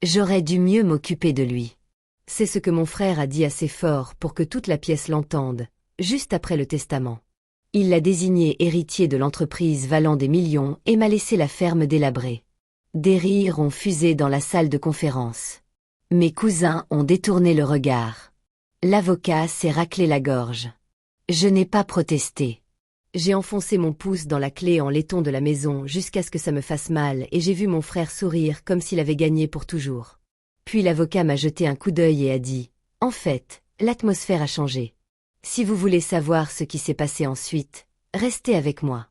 J'aurais dû mieux m'occuper de lui. C'est ce que mon frère a dit assez fort pour que toute la pièce l'entende, juste après le testament. Il l'a désigné héritier de l'entreprise valant des millions et m'a laissé la ferme délabrée. Des rires ont fusé dans la salle de conférence. Mes cousins ont détourné le regard. L'avocat s'est raclé la gorge. Je n'ai pas protesté. J'ai enfoncé mon pouce dans la clé en laiton de la maison jusqu'à ce que ça me fasse mal et j'ai vu mon frère sourire comme s'il avait gagné pour toujours. Puis l'avocat m'a jeté un coup d'œil et a dit « En fait, l'atmosphère a changé. Si vous voulez savoir ce qui s'est passé ensuite, restez avec moi. »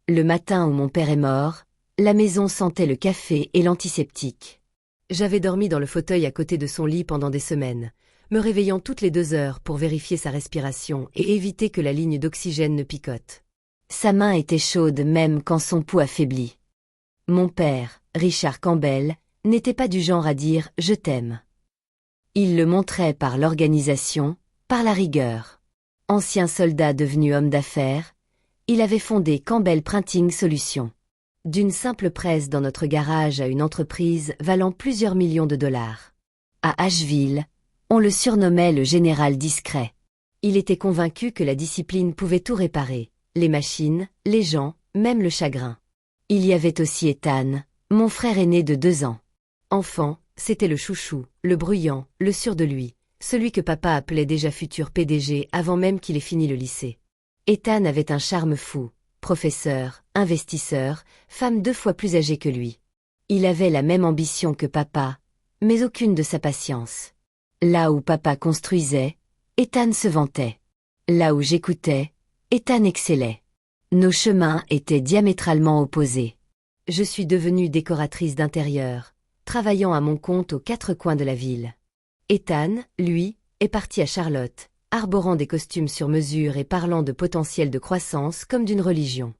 Le matin où mon père est mort, la maison sentait le café et l'antiseptique. J'avais dormi dans le fauteuil à côté de son lit pendant des semaines, me réveillant toutes les 2 heures pour vérifier sa respiration et éviter que la ligne d'oxygène ne picote. Sa main était chaude même quand son pouls affaibli. Mon père, Richard Campbell, n'était pas du genre à dire « je t'aime ». Il le montrait par l'organisation, par la rigueur. Ancien soldat devenu homme d'affaires, il avait fondé Campbell Printing Solutions. D'une simple presse dans notre garage à une entreprise valant plusieurs millions de dollars. À Asheville, on le surnommait le général discret. Il était convaincu que la discipline pouvait tout réparer, les machines, les gens, même le chagrin. Il y avait aussi Ethan, mon frère aîné de 2 ans. Enfant, c'était le chouchou, le bruyant, le sûr de lui, celui que papa appelait déjà futur PDG avant même qu'il ait fini le lycée. Ethan avait un charme fou, professeur, investisseur, femme 2 fois plus âgée que lui. Il avait la même ambition que papa, mais aucune de sa patience. Là où papa construisait, Ethan se vantait. Là où j'écoutais, Ethan excellait. Nos chemins étaient diamétralement opposés. Je suis devenue décoratrice d'intérieur, travaillant à mon compte aux 4 coins de la ville. Ethan, lui, est parti à Charlotte, arborant des costumes sur mesure et parlant de potentiel de croissance comme d'une religion.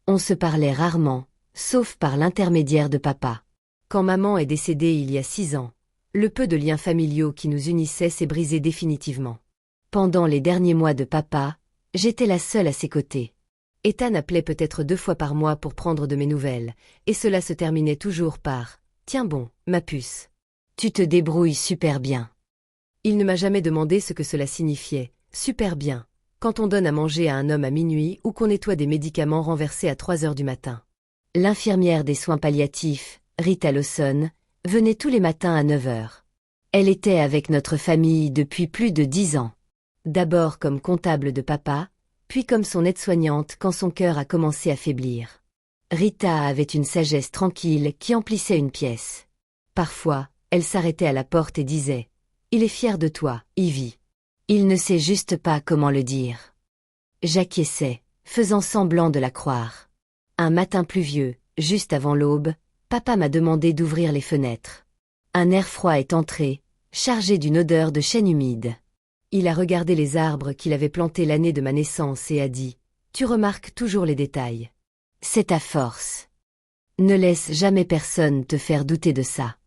On se parlait rarement, sauf par l'intermédiaire de papa. Quand maman est décédée il y a 6 ans, le peu de liens familiaux qui nous unissaient s'est brisé définitivement. Pendant les derniers mois de papa, j'étais la seule à ses côtés. Ethan appelait peut-être 2 fois par mois pour prendre de mes nouvelles, et cela se terminait toujours par « Tiens bon, ma puce. Tu te débrouilles super bien. » Il ne m'a jamais demandé ce que cela signifiait, super bien, quand on donne à manger à un homme à minuit ou qu'on nettoie des médicaments renversés à 3 heures du matin. L'infirmière des soins palliatifs, Rita Lawson, venait tous les matins à 9 heures. Elle était avec notre famille depuis plus de 10 ans. D'abord comme comptable de papa, puis comme son aide-soignante quand son cœur a commencé à faiblir. Rita avait une sagesse tranquille qui emplissait une pièce. Parfois, elle s'arrêtait à la porte et disait « Il est fier de toi, Ivy. » Il ne sait juste pas comment le dire. J'acquiesçais, faisant semblant de la croire. Un matin pluvieux, juste avant l'aube, papa m'a demandé d'ouvrir les fenêtres. Un air froid est entré, chargé d'une odeur de chêne humide. Il a regardé les arbres qu'il avait plantés l'année de ma naissance et a dit « Tu remarques toujours les détails. C'est ta force. Ne laisse jamais personne te faire douter de ça. »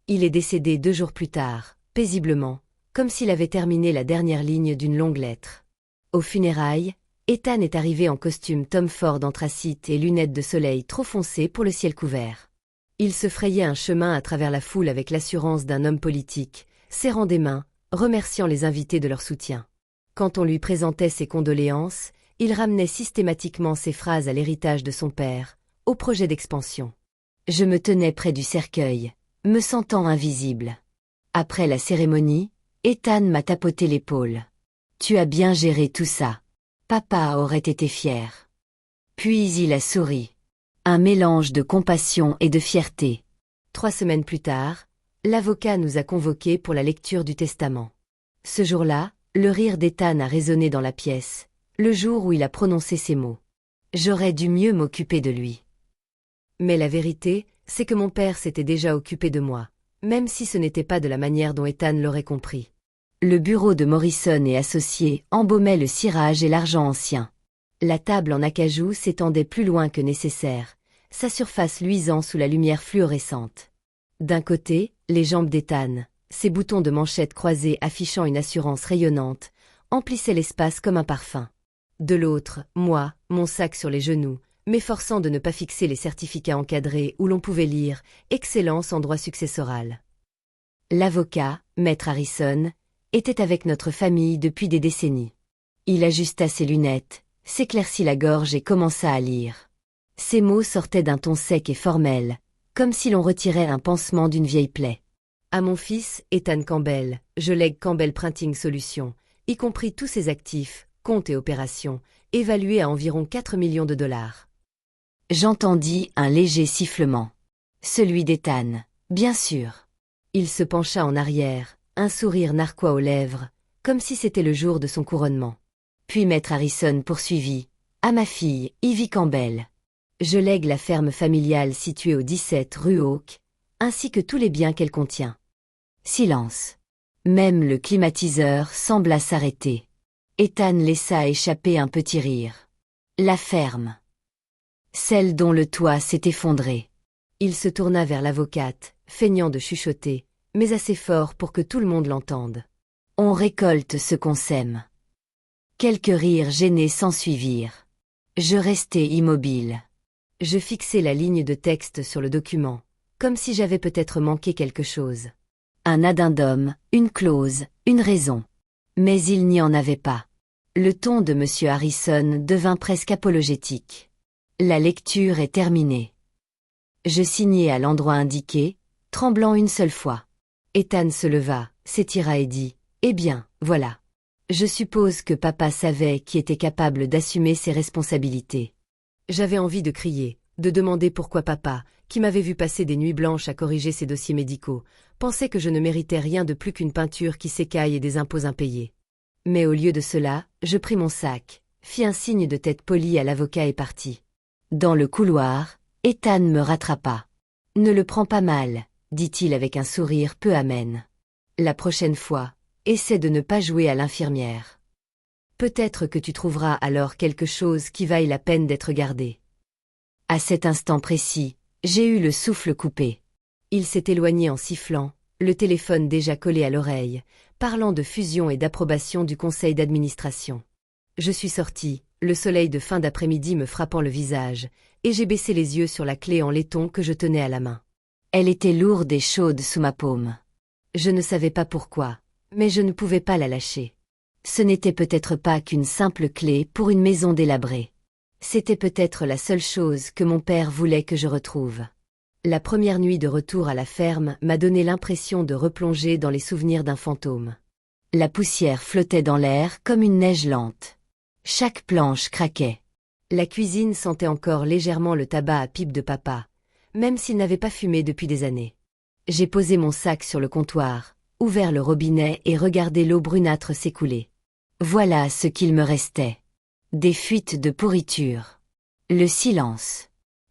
Il est décédé 2 jours plus tard, paisiblement, comme s'il avait terminé la dernière ligne d'une longue lettre. Aux funérailles, Ethan est arrivé en costume Tom Ford anthracite et lunettes de soleil trop foncées pour le ciel couvert. Il se frayait un chemin à travers la foule avec l'assurance d'un homme politique, serrant des mains, remerciant les invités de leur soutien. Quand on lui présentait ses condoléances, il ramenait systématiquement ses phrases à l'héritage de son père, au projet d'expansion. Je me tenais près du cercueil, me sentant invisible. Après la cérémonie, Ethan m'a tapoté l'épaule. « Tu as bien géré tout ça. Papa aurait été fier. » Puis il a souri. Un mélange de compassion et de fierté. 3 semaines plus tard, l'avocat nous a convoqués pour la lecture du testament. Ce jour-là, le rire d'Ethan a résonné dans la pièce, le jour où il a prononcé ces mots. J'aurais dû mieux m'occuper de lui. Mais la vérité, c'est que mon père s'était déjà occupé de moi, même si ce n'était pas de la manière dont Ethan l'aurait compris. Le bureau de Morrison et Associés embaumait le cirage et l'argent ancien. La table en acajou s'étendait plus loin que nécessaire, sa surface luisant sous la lumière fluorescente. D'un côté, les jambes d'Ethan, ses boutons de manchette croisés affichant une assurance rayonnante, emplissaient l'espace comme un parfum. De l'autre, moi, mon sac sur les genoux, m'efforçant de ne pas fixer les certificats encadrés où l'on pouvait lire « Excellence en droit successoral ». L'avocat, Maître Harrison, était avec notre famille depuis des décennies. Il ajusta ses lunettes, s'éclaircit la gorge et commença à lire. Ces mots sortaient d'un ton sec et formel, comme si l'on retirait un pansement d'une vieille plaie. À mon fils, Ethan Campbell, je lègue Campbell Printing Solutions, y compris tous ses actifs, comptes et opérations, évalués à environ 4 millions de dollars. J'entendis un léger sifflement. Celui d'Ethan, bien sûr. Il se pencha en arrière, un sourire narquois aux lèvres, comme si c'était le jour de son couronnement. Puis Maître Harrison poursuivit. À ma fille, Ivy Campbell. Je lègue la ferme familiale située au 17 rue Oak, ainsi que tous les biens qu'elle contient. Silence. Même le climatiseur sembla s'arrêter. Ethan laissa échapper un petit rire. La ferme. Celle dont le toit s'est effondré. Il se tourna vers l'avocate, feignant de chuchoter, mais assez fort pour que tout le monde l'entende. On récolte ce qu'on sème. Quelques rires gênés s'ensuivirent. Je restai immobile. Je fixai la ligne de texte sur le document, comme si j'avais peut-être manqué quelque chose. Un addendum, une clause, une raison. Mais il n'y en avait pas. Le ton de M. Harrison devint presque apologétique. La lecture est terminée. Je signai à l'endroit indiqué, tremblant une seule fois. Ethan se leva, s'étira et dit « Eh bien, voilà. Je suppose que papa savait qui était capable d'assumer ses responsabilités. » J'avais envie de crier, de demander pourquoi papa, qui m'avait vu passer des nuits blanches à corriger ses dossiers médicaux, pensait que je ne méritais rien de plus qu'une peinture qui s'écaille et des impôts impayés. Mais au lieu de cela, je pris mon sac, fis un signe de tête polie à l'avocat et partis. Dans le couloir, Ethan me rattrapa. « Ne le prends pas mal, » dit-il avec un sourire peu amène. « La prochaine fois, essaie de ne pas jouer à l'infirmière. Peut-être que tu trouveras alors quelque chose qui vaille la peine d'être gardé. » À cet instant précis, j'ai eu le souffle coupé. Il s'est éloigné en sifflant, le téléphone déjà collé à l'oreille, parlant de fusion et d'approbation du conseil d'administration. Je suis sorti, le soleil de fin d'après-midi me frappant le visage, et j'ai baissé les yeux sur la clé en laiton que je tenais à la main. Elle était lourde et chaude sous ma paume. Je ne savais pas pourquoi, mais je ne pouvais pas la lâcher. Ce n'était peut-être pas qu'une simple clé pour une maison délabrée. C'était peut-être la seule chose que mon père voulait que je retrouve. La première nuit de retour à la ferme m'a donné l'impression de replonger dans les souvenirs d'un fantôme. La poussière flottait dans l'air comme une neige lente. Chaque planche craquait. La cuisine sentait encore légèrement le tabac à pipe de papa, même s'il n'avait pas fumé depuis des années. J'ai posé mon sac sur le comptoir, ouvert le robinet et regardé l'eau brunâtre s'écouler. Voilà ce qu'il me restait. Des fuites de pourriture. Le silence.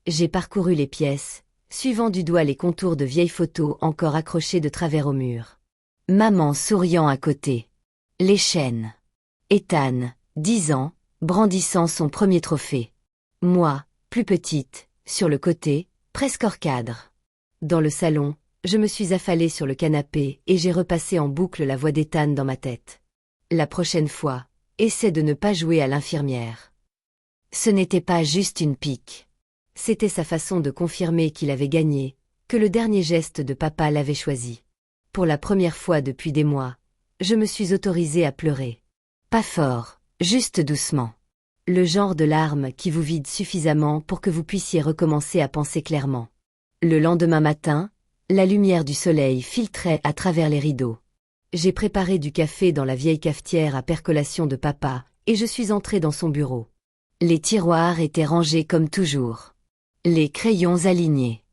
J'ai parcouru les pièces, suivant du doigt les contours de vieilles photos encore accrochées de travers au mur. Maman souriant à côté. Les chaînes. Ethan, 10 ans, brandissant son premier trophée. Moi, plus petite, sur le côté, presque hors cadre. Dans le salon, je me suis affalée sur le canapé et j'ai repassé en boucle la voix d'Ethan dans ma tête. La prochaine fois, essaie de ne pas jouer à l'infirmière. Ce n'était pas juste une pique. C'était sa façon de confirmer qu'il avait gagné, que le dernier geste de papa l'avait choisi. Pour la première fois depuis des mois, je me suis autorisée à pleurer. Pas fort, juste doucement. Le genre de larmes qui vous vide suffisamment pour que vous puissiez recommencer à penser clairement. Le lendemain matin, la lumière du soleil filtrait à travers les rideaux. J'ai préparé du café dans la vieille cafetière à percolation de papa, et je suis entrée dans son bureau. Les tiroirs étaient rangés comme toujours. Les crayons alignés.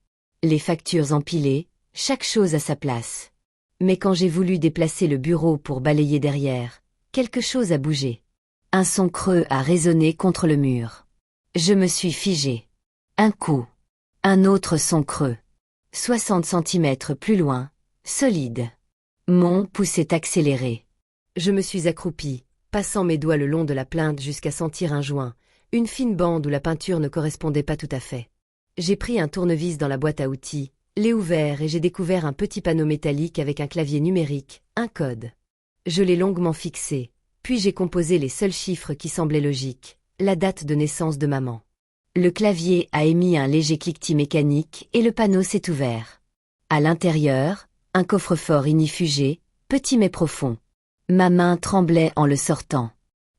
Les factures empilées, chaque chose à sa place. Mais quand j'ai voulu déplacer le bureau pour balayer derrière, quelque chose a bougé. Un son creux a résonné contre le mur. Je me suis figée. Un coup. Un autre son creux. 60 centimètres plus loin, solide. Mon pouce est accéléré. Je me suis accroupie, passant mes doigts le long de la plainte jusqu'à sentir un joint, une fine bande où la peinture ne correspondait pas tout à fait. J'ai pris un tournevis dans la boîte à outils, l'ai ouvert et j'ai découvert un petit panneau métallique avec un clavier numérique, un code. Je l'ai longuement fixé, puis j'ai composé les seuls chiffres qui semblaient logiques, la date de naissance de maman. Le clavier a émis un léger cliquetis mécanique et le panneau s'est ouvert. À l'intérieur, Un coffre-fort ignifugé, petit mais profond. Ma main tremblait en le sortant.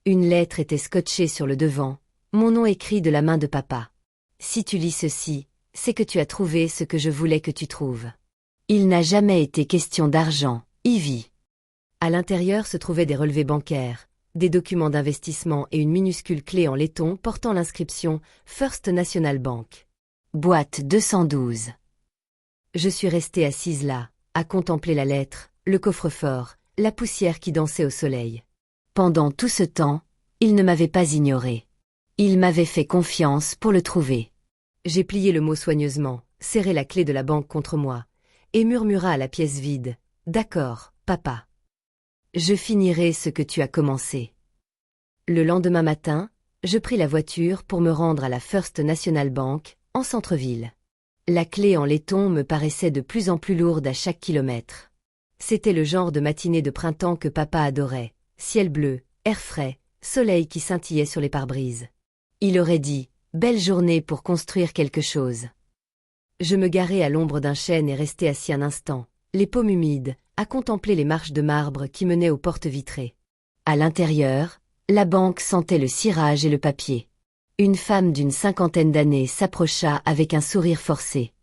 Une lettre était scotchée sur le devant, mon nom écrit de la main de papa. Si tu lis ceci, c'est que tu as trouvé ce que je voulais que tu trouves. Il n'a jamais été question d'argent, Ivy. À l'intérieur se trouvaient des relevés bancaires, des documents d'investissement et une minuscule clé en laiton portant l'inscription First National Bank. Boîte 212. Je suis restée assise là, à contempler la lettre, le coffre-fort, la poussière qui dansait au soleil. Pendant tout ce temps, il ne m'avait pas ignoré. Il m'avait fait confiance pour le trouver. J'ai plié le mot soigneusement, serré la clé de la banque contre moi, et murmura à la pièce vide. « D'accord, papa. Je finirai ce que tu as commencé. » Le lendemain matin, je pris la voiture pour me rendre à la First National Bank, en centre-ville. La clé en laiton me paraissait de plus en plus lourde à chaque kilomètre. C'était le genre de matinée de printemps que papa adorait. Ciel bleu, air frais, soleil qui scintillait sur les pare-brises. Il aurait dit « Belle journée pour construire quelque chose ». Je me garai à l'ombre d'un chêne et restai assis un instant, les paumes humides, à contempler les marches de marbre qui menaient aux portes vitrées. À l'intérieur, la banque sentait le cirage et le papier. Une femme d'une 50aine d'années s'approcha avec un sourire forcé.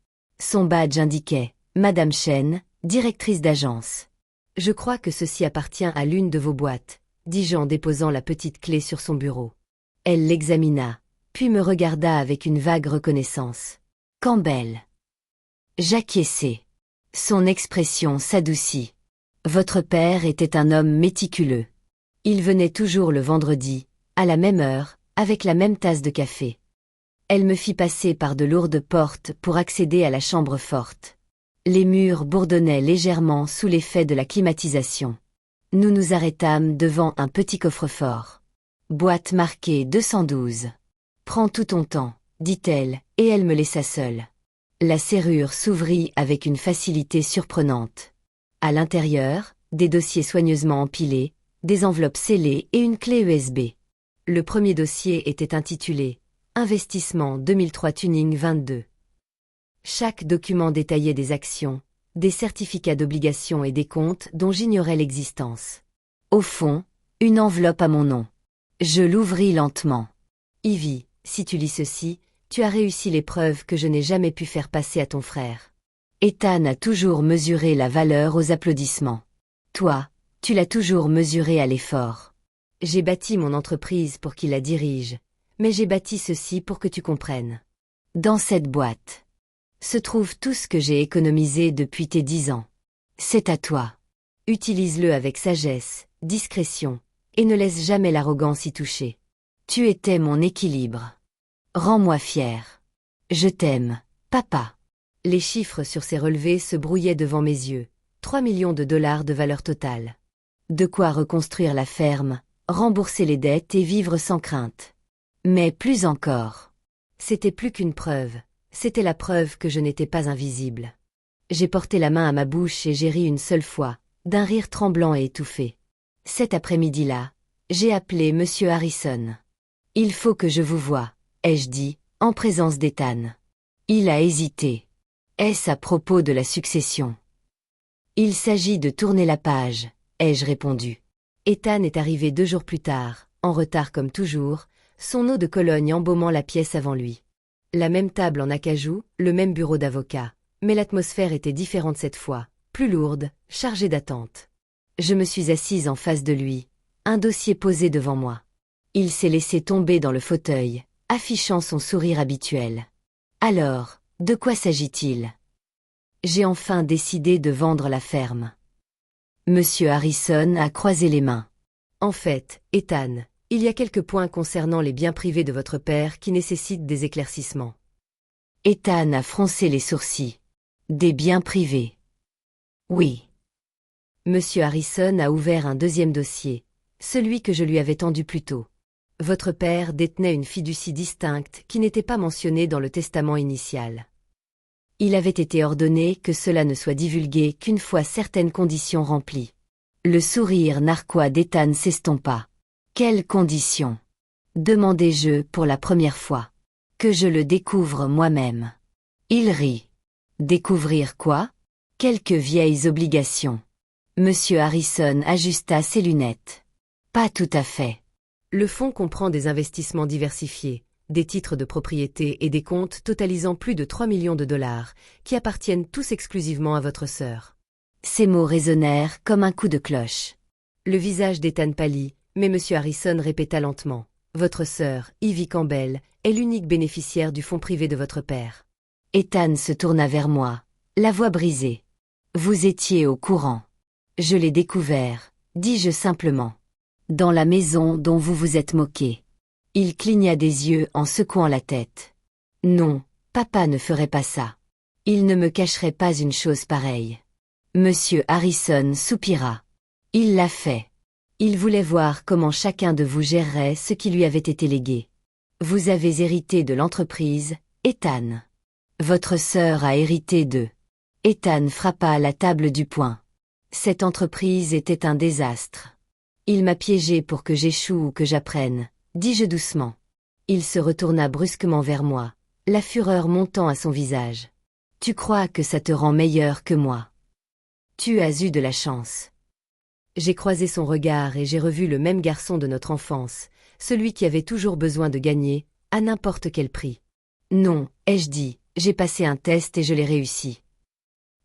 Son badge indiquait « Madame Chen, directrice d'agence. » « Je crois que ceci appartient à l'une de vos boîtes, » dis-je en déposant la petite clé sur son bureau. Elle l'examina, puis me regarda avec une vague reconnaissance. « Campbell. » J'acquiesçai. Son expression s'adoucit. « Votre père était un homme méticuleux. Il venait toujours le vendredi, à la même heure, avec la même tasse de café. » Elle me fit passer par de lourdes portes pour accéder à la chambre forte. Les murs bourdonnaient légèrement sous l'effet de la climatisation. Nous nous arrêtâmes devant un petit coffre-fort. Boîte marquée 212. « Prends tout ton temps, » dit-elle, et elle me laissa seule. La serrure s'ouvrit avec une facilité surprenante. À l'intérieur, des dossiers soigneusement empilés, des enveloppes scellées et une clé USB. Le premier dossier était intitulé « Investissement 2003 Tuning 22 ». Chaque document détaillait des actions, des certificats d'obligation et des comptes dont j'ignorais l'existence. Au fond, une enveloppe à mon nom. Je l'ouvris lentement. « Ivy, si tu lis ceci, tu as réussi l'épreuve que je n'ai jamais pu faire passer à ton frère. Ethan a toujours mesuré la valeur aux applaudissements. Toi, tu l'as toujours mesuré à l'effort. J'ai bâti mon entreprise pour qu'il la dirige, mais j'ai bâti ceci pour que tu comprennes. Dans cette boîte se trouve tout ce que j'ai économisé depuis tes 10 ans. C'est à toi. Utilise-le avec sagesse, discrétion, et ne laisse jamais l'arrogance y toucher. Tu étais mon équilibre. Rends-moi fier. Je t'aime, papa. » Les chiffres sur ces relevés se brouillaient devant mes yeux. 3 millions de dollars de valeur totale. De quoi reconstruire la ferme, rembourser les dettes et vivre sans crainte. Mais plus encore. C'était plus qu'une preuve. C'était la preuve que je n'étais pas invisible. J'ai porté la main à ma bouche et j'ai ri une seule fois, d'un rire tremblant et étouffé. Cet après-midi-là, j'ai appelé Monsieur Harrison. « Il faut que je vous voie, » ai-je dit, en présence d'Ethan. Il a hésité. Est-ce à propos de la succession? Il s'agit de tourner la page, ai-je répondu. Ethan est arrivé 2 jours plus tard, en retard comme toujours, son eau de Cologne embaumant la pièce avant lui. La même table en acajou, le même bureau d'avocat, mais l'atmosphère était différente cette fois, plus lourde, chargée d'attente. Je me suis assise en face de lui, un dossier posé devant moi. Il s'est laissé tomber dans le fauteuil, affichant son sourire habituel. Alors, de quoi s'agit-il? J'ai enfin décidé de vendre la ferme. Monsieur Harrison a croisé les mains. En fait, Ethan, il y a quelques points concernant les biens privés de votre père qui nécessitent des éclaircissements. Ethan a froncé les sourcils. Des biens privés. Oui. Monsieur Harrison a ouvert un deuxième dossier, celui que je lui avais tendu plus tôt. Votre père détenait une fiducie distincte qui n'était pas mentionnée dans le testament initial. Il avait été ordonné que cela ne soit divulgué qu'une fois certaines conditions remplies. Le sourire narquois d'Ethan s'estompa. Quelles conditions? Demandai-je pour la première fois. Que je le découvre moi-même. Il rit. Découvrir quoi? Quelques vieilles obligations. Monsieur Harrison ajusta ses lunettes. Pas tout à fait. Le fonds comprend des investissements diversifiés, des titres de propriété et des comptes totalisant plus de 3 millions de dollars, qui appartiennent tous exclusivement à votre sœur. Ces mots résonnèrent comme un coup de cloche. Le visage d'Ethan pâlit, mais M. Harrison répéta lentement. Votre sœur, Ivy Campbell, est l'unique bénéficiaire du fonds privé de votre père. Ethan se tourna vers moi, la voix brisée. Vous étiez au courant. Je l'ai découvert, dis-je simplement. Dans la maison dont vous vous êtes moqué. Il cligna des yeux en secouant la tête. Non, papa ne ferait pas ça. Il ne me cacherait pas une chose pareille. Monsieur Harrison soupira. Il l'a fait. Il voulait voir comment chacun de vous gérerait ce qui lui avait été légué. Vous avez hérité de l'entreprise, Ethan. Votre sœur a hérité d'eux. Ethan frappa à la table du poing. Cette entreprise était un désastre. Il m'a piégé pour que j'échoue ou que j'apprenne, dis-je doucement. Il se retourna brusquement vers moi, la fureur montant à son visage. Tu crois que ça te rend meilleur que moi. Tu as eu de la chance. J'ai croisé son regard et j'ai revu le même garçon de notre enfance, celui qui avait toujours besoin de gagner, à n'importe quel prix. Non, ai-je dit, j'ai passé un test et je l'ai réussi.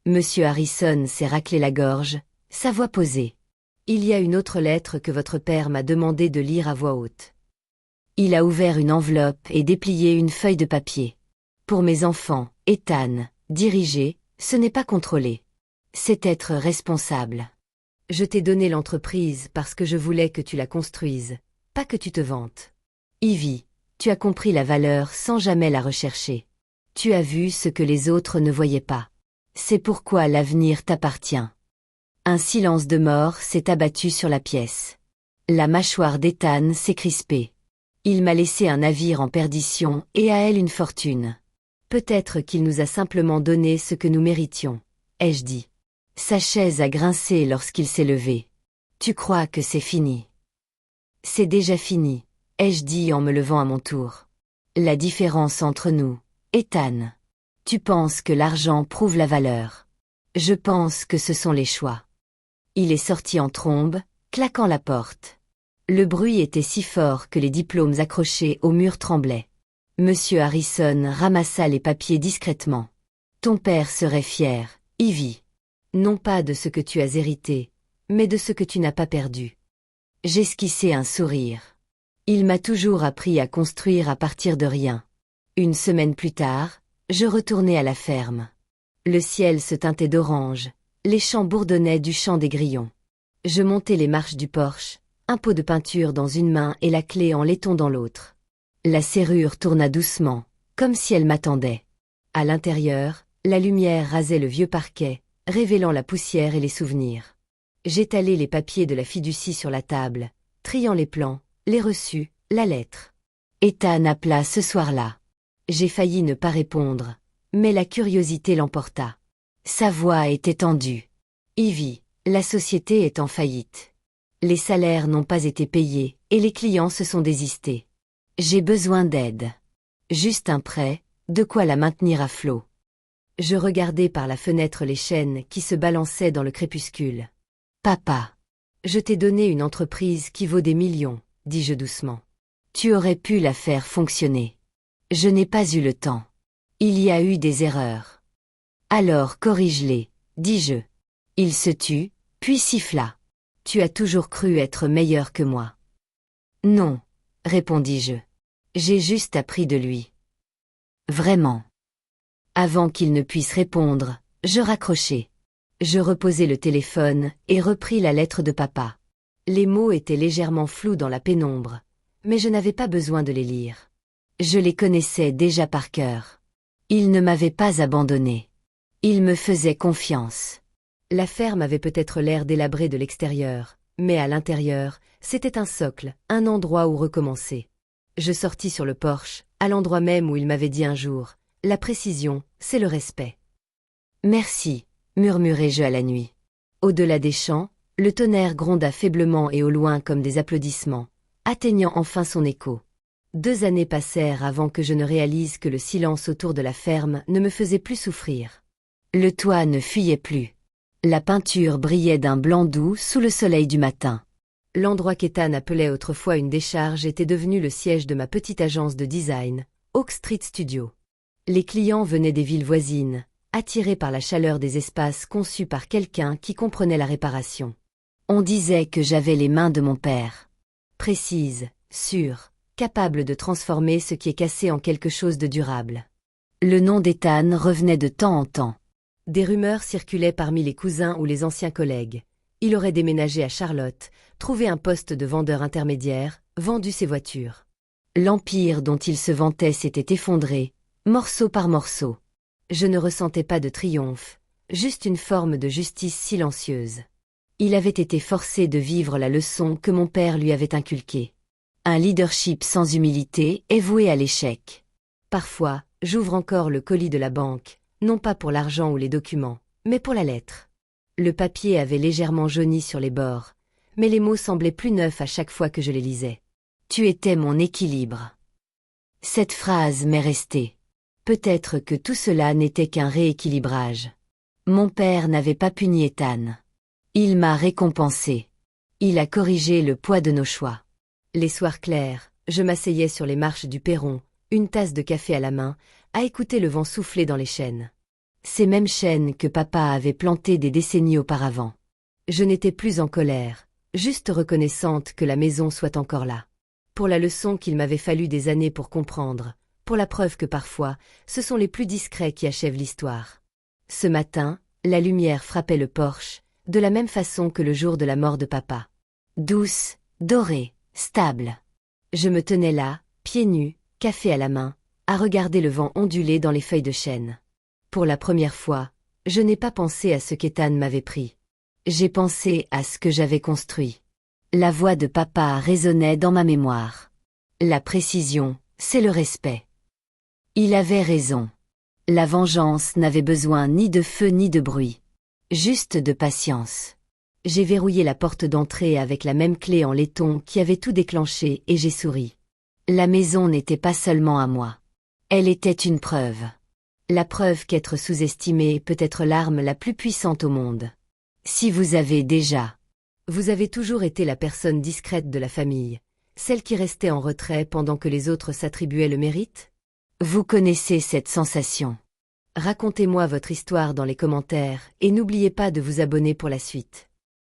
Monsieur Harrison s'est raclé la gorge, sa voix posée. Il y a une autre lettre que votre père m'a demandé de lire à voix haute. Il a ouvert une enveloppe et déplié une feuille de papier. Pour mes enfants, Ethan, diriger, ce n'est pas contrôler. C'est être responsable. Je t'ai donné l'entreprise parce que je voulais que tu la construises, pas que tu te vantes. Ivy, tu as compris la valeur sans jamais la rechercher. Tu as vu ce que les autres ne voyaient pas. C'est pourquoi l'avenir t'appartient. Un silence de mort s'est abattu sur la pièce. La mâchoire d'Ethan s'est crispée. Il m'a laissé un navire en perdition et à elle une fortune. Peut-être qu'il nous a simplement donné ce que nous méritions, ai-je dit. Sa chaise a grincé lorsqu'il s'est levé. Tu crois que c'est fini? C'est déjà fini, ai-je dit en me levant à mon tour. La différence entre nous, Ethan. Tu penses que l'argent prouve la valeur. Je pense que ce sont les choix. Il est sorti en trombe, claquant la porte. Le bruit était si fort que les diplômes accrochés au mur tremblaient. Monsieur Harrison ramassa les papiers discrètement. Ton père serait fier, Ivy. Non pas de ce que tu as hérité, mais de ce que tu n'as pas perdu. J'esquissai un sourire. Il m'a toujours appris à construire à partir de rien. Une semaine plus tard, je retournai à la ferme. Le ciel se teintait d'orange, les champs bourdonnaient du chant des grillons. Je montai les marches du porche, un pot de peinture dans une main et la clé en laiton dans l'autre. La serrure tourna doucement, comme si elle m'attendait. À l'intérieur, la lumière rasait le vieux parquet, révélant la poussière et les souvenirs. J'étalai les papiers de la fiducie sur la table, triant les plans, les reçus, la lettre. Ethan appela ce soir-là. J'ai failli ne pas répondre, mais la curiosité l'emporta. Sa voix était tendue. Ivy, la société est en faillite. Les salaires n'ont pas été payés et les clients se sont désistés. J'ai besoin d'aide. Juste un prêt, de quoi la maintenir à flot. Je regardai par la fenêtre les chaînes qui se balançaient dans le crépuscule. Papa, je t'ai donné une entreprise qui vaut des millions, dis-je doucement. Tu aurais pu la faire fonctionner. Je n'ai pas eu le temps. Il y a eu des erreurs. Alors corrige-les, dis-je. Il se tut, puis siffla. Tu as toujours cru être meilleur que moi. Non, répondis-je. J'ai juste appris de lui. Vraiment. Avant qu'il ne puisse répondre, je raccrochai. Je reposai le téléphone et repris la lettre de papa. Les mots étaient légèrement flous dans la pénombre, mais je n'avais pas besoin de les lire. Je les connaissais déjà par cœur. Il ne m'avait pas abandonné. Il me faisait confiance. La ferme avait peut-être l'air délabré de l'extérieur, mais à l'intérieur, c'était un socle, un endroit où recommencer. Je sortis sur le porche, à l'endroit même où il m'avait dit un jour, « La précision, c'est le respect. » Merci, murmurai-je à la nuit. Au-delà des champs, le tonnerre gronda faiblement et au loin comme des applaudissements, atteignant enfin son écho. 2 années passèrent avant que je ne réalise que le silence autour de la ferme ne me faisait plus souffrir. Le toit ne fuyait plus. La peinture brillait d'un blanc doux sous le soleil du matin. L'endroit qu'Ethan appelait autrefois une décharge était devenu le siège de ma petite agence de design, Oak Street Studio. Les clients venaient des villes voisines, attirés par la chaleur des espaces conçus par quelqu'un qui comprenait la réparation. On disait que j'avais les mains de mon père. Précise, sûre, capable de transformer ce qui est cassé en quelque chose de durable. Le nom d'Ethan revenait de temps en temps. Des rumeurs circulaient parmi les cousins ou les anciens collègues. Il aurait déménagé à Charlotte, trouvé un poste de vendeur intermédiaire, vendu ses voitures. L'empire dont il se vantait s'était effondré, morceau par morceau. Je ne ressentais pas de triomphe, juste une forme de justice silencieuse. Il avait été forcé de vivre la leçon que mon père lui avait inculquée. Un leadership sans humilité est voué à l'échec. Parfois, j'ouvre encore le colis de la banque, non pas pour l'argent ou les documents, mais pour la lettre. Le papier avait légèrement jauni sur les bords, mais les mots semblaient plus neufs à chaque fois que je les lisais. Tu étais mon équilibre. Cette phrase m'est restée. Peut-être que tout cela n'était qu'un rééquilibrage. Mon père n'avait pas puni Ethan. Il m'a récompensé. Il a corrigé le poids de nos choix. Les soirs clairs, je m'asseyais sur les marches du perron, une tasse de café à la main, à écouter le vent souffler dans les chênes. Ces mêmes chênes que papa avait plantés des décennies auparavant. Je n'étais plus en colère, juste reconnaissante que la maison soit encore là. Pour la leçon qu'il m'avait fallu des années pour comprendre, pour la preuve que parfois, ce sont les plus discrets qui achèvent l'histoire. Ce matin, la lumière frappait le porche, de la même façon que le jour de la mort de papa. Douce, dorée, stable. Je me tenais là, pieds nus, café à la main, à regarder le vent onduler dans les feuilles de chêne. Pour la première fois, je n'ai pas pensé à ce qu'Ethan m'avait pris. J'ai pensé à ce que j'avais construit. La voix de papa résonnait dans ma mémoire. La précision, c'est le respect. Il avait raison. La vengeance n'avait besoin ni de feu ni de bruit. Juste de patience. J'ai verrouillé la porte d'entrée avec la même clé en laiton qui avait tout déclenché et j'ai souri. La maison n'était pas seulement à moi. Elle était une preuve. La preuve qu'être sous-estimé peut être l'arme la plus puissante au monde. Si vous avez déjà... Vous avez toujours été la personne discrète de la famille, celle qui restait en retrait pendant que les autres s'attribuaient le mérite? Vous connaissez cette sensation. Racontez-moi votre histoire dans les commentaires et n'oubliez pas de vous abonner pour la suite.